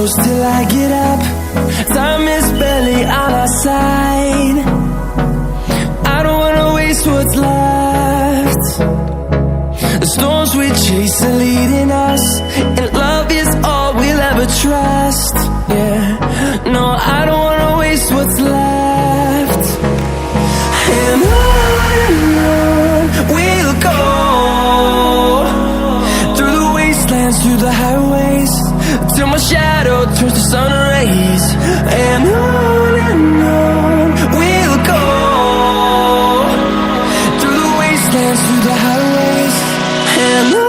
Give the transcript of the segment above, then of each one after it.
close till I get up. Time is barely on our side. I don't wanna waste what's left. The storms we chase are leading us, and love is all we'll ever trust. Yeah, no, I don't wanna waste what's left. And on we'll go, through the wastelands, through the highways, till my shadow turns to sun rays. And on we'll go, through the wastelands, through the highways, and on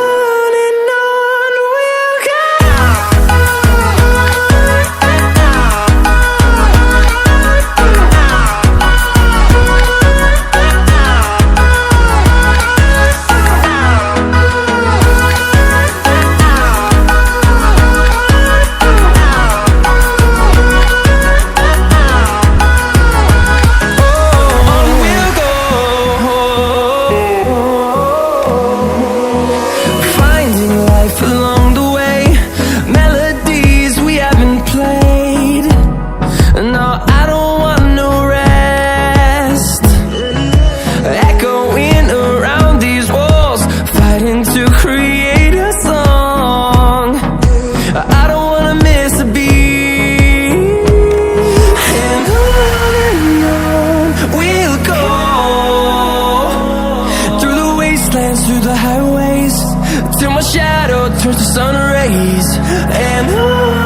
we'll go. Through the highways, till my shadow turns to sun rays. And on